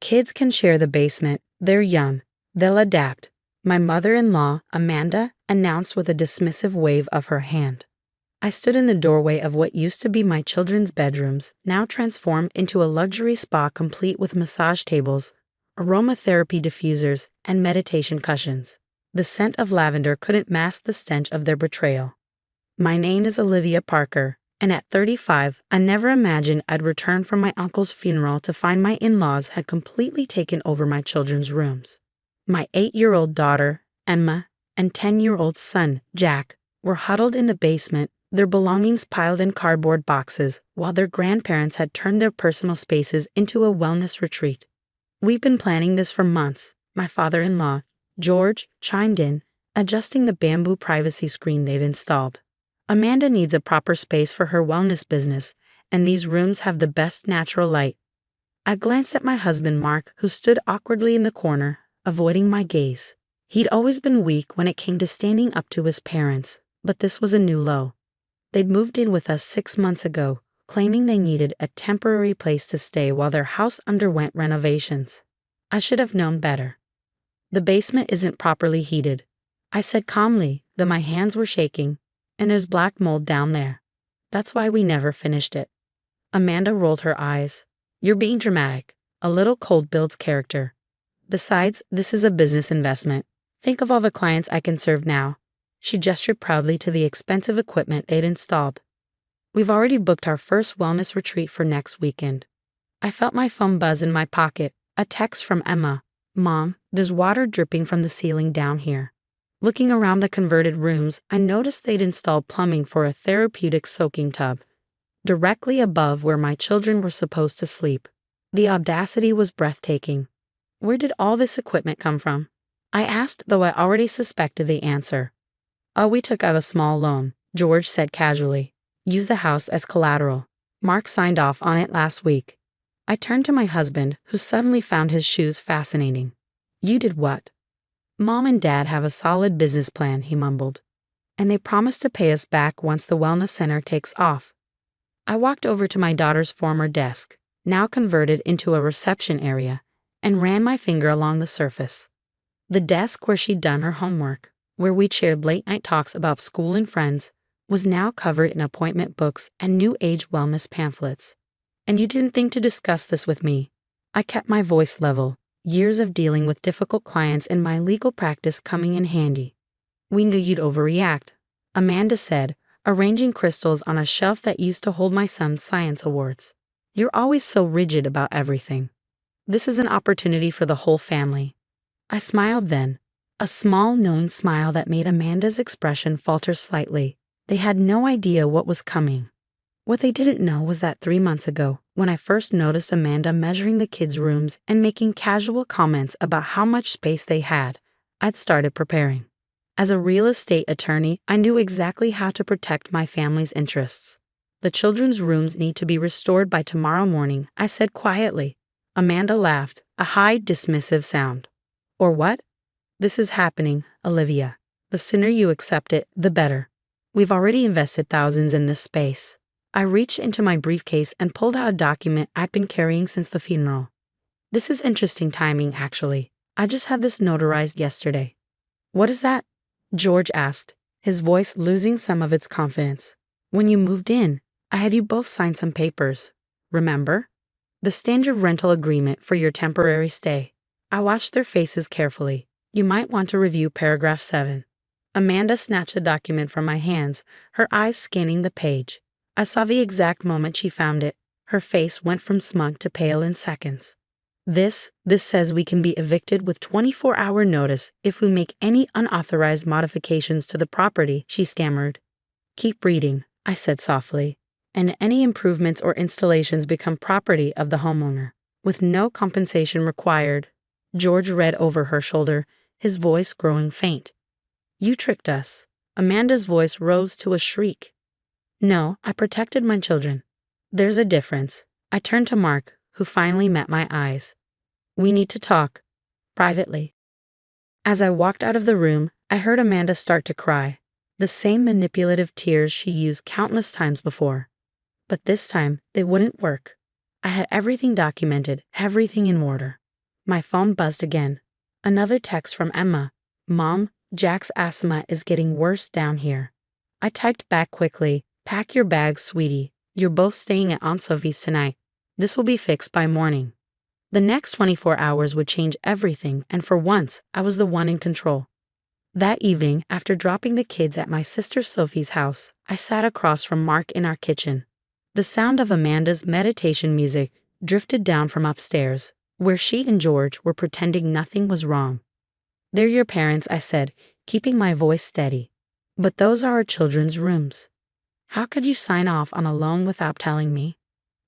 Kids can share the basement. They're young. They'll adapt, my mother-in-law, Amanda, announced with a dismissive wave of her hand. I stood in the doorway of what used to be my children's bedrooms, now transformed into a luxury spa complete with massage tables, aromatherapy diffusers, and meditation cushions. The scent of lavender couldn't mask the stench of their betrayal. My name is Olivia Parker, and at 35, I never imagined I'd return from my uncle's funeral to find my in-laws had completely taken over my children's rooms. My 8-year-old daughter, Emma, and 10-year-old son, Jack, were huddled in the basement, their belongings piled in cardboard boxes, while their grandparents had turned their personal spaces into a wellness retreat. "We've been planning this for months," my father-in-law, George, chimed in, adjusting the bamboo privacy screen they'd installed. "Amanda needs a proper space for her wellness business, and these rooms have the best natural light." I glanced at my husband, Mark, who stood awkwardly in the corner, avoiding my gaze. He'd always been weak when it came to standing up to his parents, but this was a new low. They'd moved in with us 6 months ago, claiming they needed a temporary place to stay while their house underwent renovations. I should have known better. "The basement isn't properly heated," I said calmly, though my hands were shaking, "and there's black mold down there. That's why we never finished it." Amanda rolled her eyes. "You're being dramatic. A little cold builds character. Besides, this is a business investment. Think of all the clients I can serve now." She gestured proudly to the expensive equipment they'd installed. "We've already booked our first wellness retreat for next weekend." I felt my phone buzz in my pocket, a text from Emma. "Mom, there's water dripping from the ceiling down here." Looking around the converted rooms, I noticed they'd installed plumbing for a therapeutic soaking tub, directly above where my children were supposed to sleep. The audacity was breathtaking. "Where did all this equipment come from?" I asked, though I already suspected the answer. "Oh, we took out a small loan," George said casually. "Use the house as collateral. Mark signed off on it last week." I turned to my husband, who suddenly found his shoes fascinating. "You did what?" "Mom and Dad have a solid business plan," he mumbled. "And they promised to pay us back once the wellness center takes off." I walked over to my daughter's former desk, now converted into a reception area, and ran my finger along the surface. The desk where she'd done her homework, where we'd shared late-night talks about school and friends, was now covered in appointment books and New Age wellness pamphlets. "And you didn't think to discuss this with me?" I kept my voice level, years of dealing with difficult clients and my legal practice coming in handy. "We knew you'd overreact," Amanda said, arranging crystals on a shelf that used to hold my son's science awards. "You're always so rigid about everything. This is an opportunity for the whole family." I smiled then, a small, knowing smile that made Amanda's expression falter slightly. They had no idea what was coming. What they didn't know was that 3 months ago, when I first noticed Amanda measuring the kids' rooms and making casual comments about how much space they had, I'd started preparing. As a real estate attorney, I knew exactly how to protect my family's interests. "The children's rooms need to be restored by tomorrow morning," I said quietly. Amanda laughed, a high, dismissive sound. "Or what?" "This is happening, Olivia. The sooner you accept it, the better. We've already invested thousands in this space." I reached into my briefcase and pulled out a document I'd been carrying since the funeral. "This is interesting timing, actually. I just had this notarized yesterday." "What is that?" George asked, his voice losing some of its confidence. "When you moved in, I had you both sign some papers. Remember? The standard rental agreement for your temporary stay." I watched their faces carefully. "You might want to review paragraph 7. Amanda snatched the document from my hands, her eyes scanning the page. I saw the exact moment she found it. Her face went from smug to pale in seconds. This says we can be evicted with 24-hour notice if we make any unauthorized modifications to the property," she stammered. "Keep reading," I said softly. "And any improvements or installations become property of the homeowner, with no compensation required." George read over her shoulder, his voice growing faint. "You tricked us." Amanda's voice rose to a shriek. "No, I protected my children." "There's a difference." I turned to Mark, who finally met my eyes. "We need to talk. Privately." As I walked out of the room, I heard Amanda start to cry, the same manipulative tears she used countless times before. But this time, it wouldn't work. I had everything documented, everything in order. My phone buzzed again. Another text from Emma. Mom, Jack's asthma is getting worse down here. I typed back quickly, pack your bags, sweetie. You're both staying at Aunt Sophie's tonight. This will be fixed by morning. The next 24 hours would change everything, and for once, I was the one in control. That evening, after dropping the kids at my sister Sophie's house, I sat across from Mark in our kitchen. The sound of Amanda's meditation music drifted down from upstairs, where she and George were pretending nothing was wrong. They're your parents, I said, keeping my voice steady. But those are our children's rooms. How could you sign off on a loan without telling me?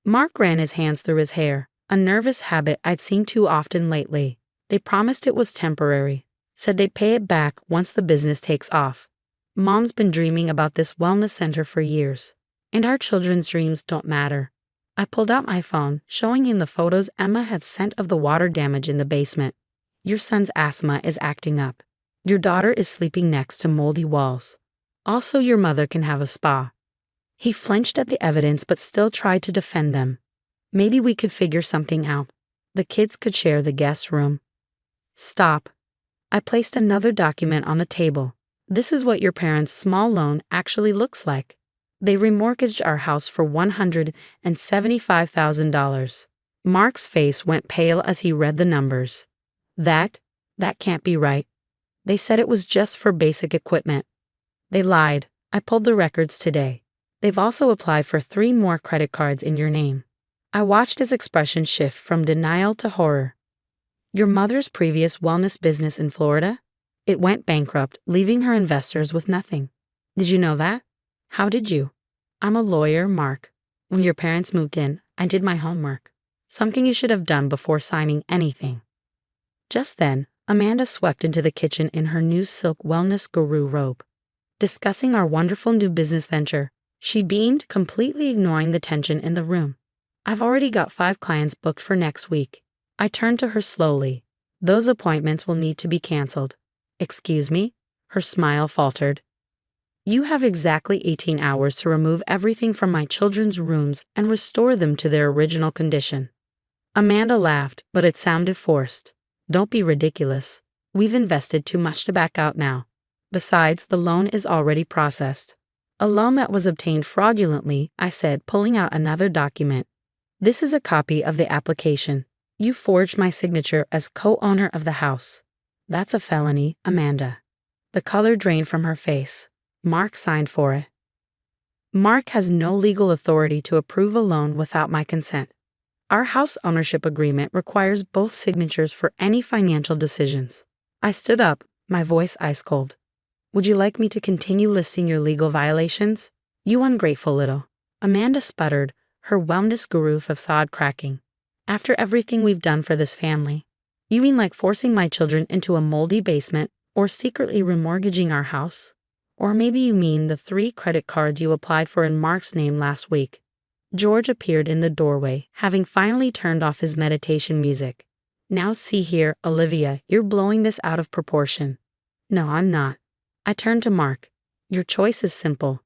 Mark ran his hands through his hair, a nervous habit I'd seen too often lately. They promised it was temporary, said they'd pay it back once the business takes off. Mom's been dreaming about this wellness center for years, and our children's dreams don't matter. I pulled out my phone, showing him the photos Emma had sent of the water damage in the basement. Your son's asthma is acting up. Your daughter is sleeping next to moldy walls. Also, your mother can have a spa. He flinched at the evidence but still tried to defend them. Maybe we could figure something out. The kids could share the guest room. Stop. I placed another document on the table. This is what your parents' small loan actually looks like. They remortgaged our house for $175,000. Mark's face went pale as he read the numbers. That can't be right. They said it was just for basic equipment. They lied. I pulled the records today. They've also applied for 3 more credit cards in your name. I watched his expression shift from denial to horror. Your mother's previous wellness business in Florida? It went bankrupt, leaving her investors with nothing. Did you know that? How did you? I'm a lawyer, Mark. When your parents moved in, I did my homework. Something you should have done before signing anything. Just then, Amanda swept into the kitchen in her new silk wellness guru robe. Discussing our wonderful new business venture, she beamed, completely ignoring the tension in the room. I've already got 5 clients booked for next week. I turned to her slowly. Those appointments will need to be canceled. Excuse me? Her smile faltered. You have exactly 18 hours to remove everything from my children's rooms and restore them to their original condition. Amanda laughed, but it sounded forced. Don't be ridiculous. We've invested too much to back out now. Besides, the loan is already processed. A loan that was obtained fraudulently, I said, pulling out another document. This is a copy of the application. You forged my signature as co-owner of the house. That's a felony, Amanda. The color drained from her face. Mark signed for it. Mark has no legal authority to approve a loan without my consent. Our house ownership agreement requires both signatures for any financial decisions. I stood up, my voice ice cold. Would you like me to continue listing your legal violations? You ungrateful little. Amanda sputtered, her wellness guru facade cracking. After everything we've done for this family. You mean like forcing my children into a moldy basement or secretly remortgaging our house? Or maybe you mean the 3 credit cards you applied for in Mark's name last week. George appeared in the doorway, having finally turned off his meditation music. Now see here, Olivia, you're blowing this out of proportion. No, I'm not. I turned to Mark. Your choice is simple.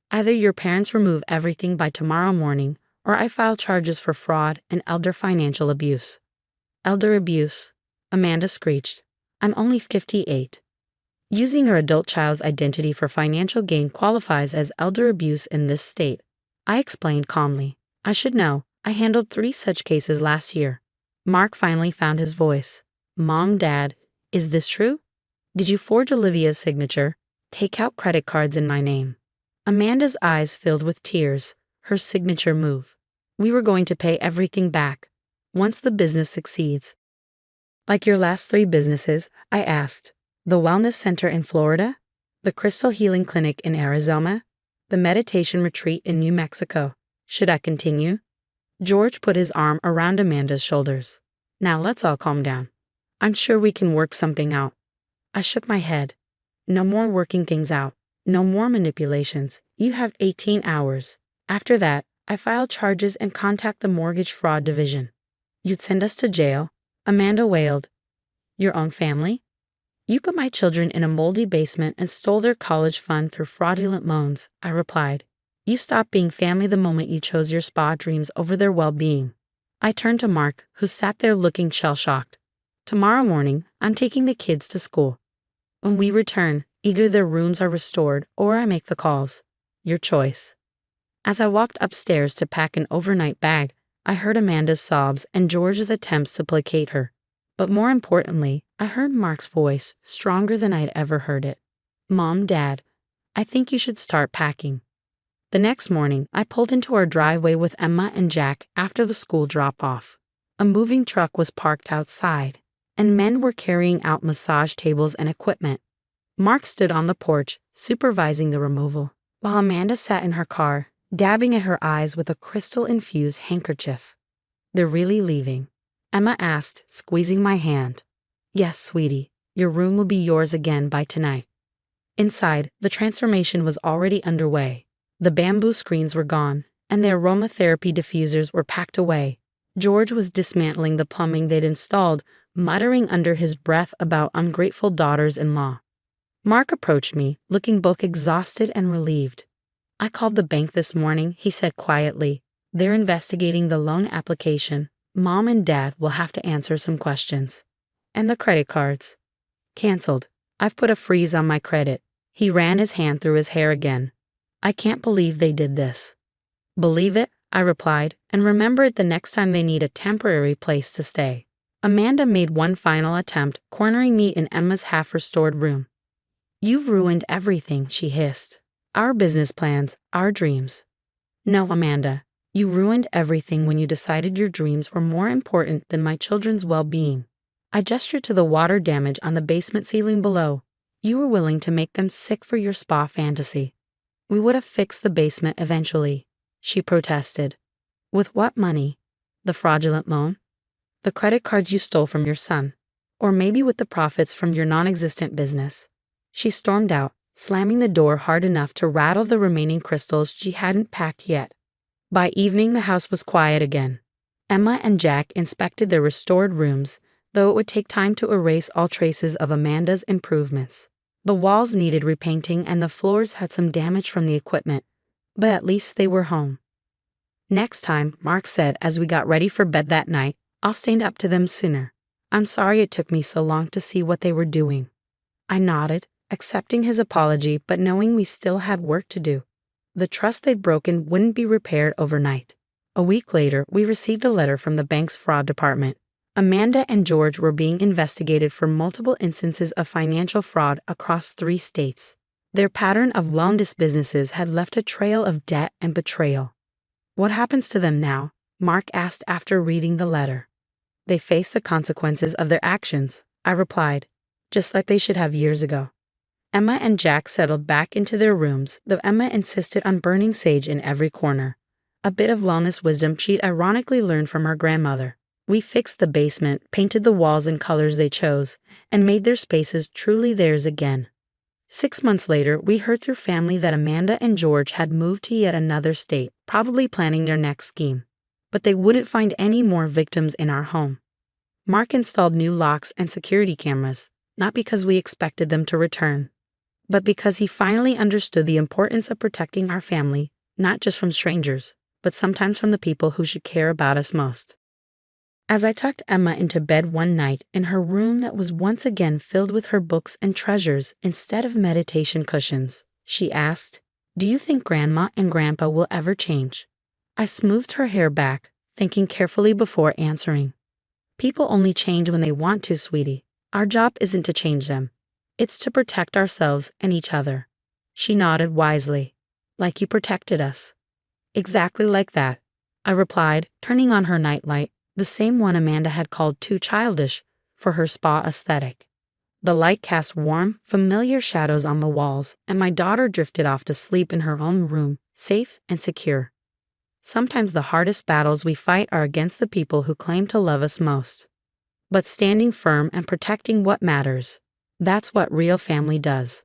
Either your parents remove everything by tomorrow morning, or I file charges for fraud and elder financial abuse. Elder abuse, Amanda screeched. I'm only 58. Using her adult child's identity for financial gain qualifies as elder abuse in this state. I explained calmly. I should know. I handled 3 such cases last year. Mark finally found his voice. Mom, Dad, is this true? Did you forge Olivia's signature? Take out credit cards in my name. Amanda's eyes filled with tears, her signature move. We were going to pay everything back, once the business succeeds. Like your last 3 businesses, I asked. The wellness center in Florida? The crystal healing clinic in Arizona? The meditation retreat in New Mexico. Should I continue? George put his arm around Amanda's shoulders. Now let's all calm down. I'm sure we can work something out. I shook my head. No more working things out. No more manipulations. You have 18 hours. After that, I file charges and contact the mortgage fraud division. You'd send us to jail? Amanda wailed. Your own family? You put my children in a moldy basement and stole their college fund through fraudulent loans, I replied. You stopped being family the moment you chose your spa dreams over their well-being. I turned to Mark, who sat there looking shell-shocked. Tomorrow morning, I'm taking the kids to school. When we return, either their rooms are restored or I make the calls. Your choice. As I walked upstairs to pack an overnight bag, I heard Amanda's sobs and George's attempts to placate her. But more importantly, I heard Mark's voice, stronger than I'd ever heard it. Mom, Dad, I think you should start packing. The next morning, I pulled into our driveway with Emma and Jack after the school drop-off. A moving truck was parked outside, and men were carrying out massage tables and equipment. Mark stood on the porch, supervising the removal, while Amanda sat in her car, dabbing at her eyes with a crystal-infused handkerchief. They're really leaving? Emma asked, squeezing my hand. Yes, sweetie, your room will be yours again by tonight. Inside, the transformation was already underway. The bamboo screens were gone, and the aromatherapy diffusers were packed away. George was dismantling the plumbing they'd installed, muttering under his breath about ungrateful daughters-in-law. Mark approached me, looking both exhausted and relieved. I called the bank this morning, he said quietly. They're investigating the loan application. Mom and Dad will have to answer some questions. And the credit cards. Cancelled. I've put a freeze on my credit. He ran his hand through his hair again. I can't believe they did this. Believe it, I replied, and remember it the next time they need a temporary place to stay. Amanda made one final attempt, cornering me in Emma's half-restored room. You've ruined everything, she hissed. Our business plans, our dreams. No, Amanda, you ruined everything when you decided your dreams were more important than my children's well-being. I gestured to the water damage on the basement ceiling below. You were willing to make them sick for your spa fantasy. We would have fixed the basement eventually, she protested. With what money? The fraudulent loan? The credit cards you stole from your son? Or maybe with the profits from your non-existent business? She stormed out, slamming the door hard enough to rattle the remaining crystals she hadn't packed yet. By evening, the house was quiet again. Emma and Jack inspected their restored rooms, though it would take time to erase all traces of Amanda's improvements. The walls needed repainting and the floors had some damage from the equipment, but at least they were home. Next time, Mark said as we got ready for bed that night, I'll stand up to them sooner. I'm sorry it took me so long to see what they were doing. I nodded, accepting his apology but knowing we still had work to do. The trust they'd broken wouldn't be repaired overnight. A week later, we received a letter from the bank's fraud department. Amanda and George were being investigated for multiple instances of financial fraud across 3 states. Their pattern of wellness businesses had left a trail of debt and betrayal. What happens to them now? Mark asked after reading the letter. They face the consequences of their actions, I replied, just like they should have years ago. Emma and Jack settled back into their rooms, though Emma insisted on burning sage in every corner, a bit of wellness wisdom she'd ironically learned from her grandmother. We fixed the basement, painted the walls in colors they chose, and made their spaces truly theirs again. 6 months later, we heard through family that Amanda and George had moved to yet another state, probably planning their next scheme. But they wouldn't find any more victims in our home. Mark installed new locks and security cameras, not because we expected them to return, but because he finally understood the importance of protecting our family, not just from strangers, but sometimes from the people who should care about us most. As I tucked Emma into bed one night in her room that was once again filled with her books and treasures instead of meditation cushions, she asked, "Do you think Grandma and Grandpa will ever change?" I smoothed her hair back, thinking carefully before answering. People only change when they want to, sweetie. Our job isn't to change them. It's to protect ourselves and each other. She nodded wisely. Like you protected us. Exactly like that, I replied, turning on her nightlight, the same one Amanda had called too childish for her spa aesthetic. The light cast warm, familiar shadows on the walls, and my daughter drifted off to sleep in her own room, safe and secure. Sometimes the hardest battles we fight are against the people who claim to love us most. But standing firm and protecting what matters, that's what real family does.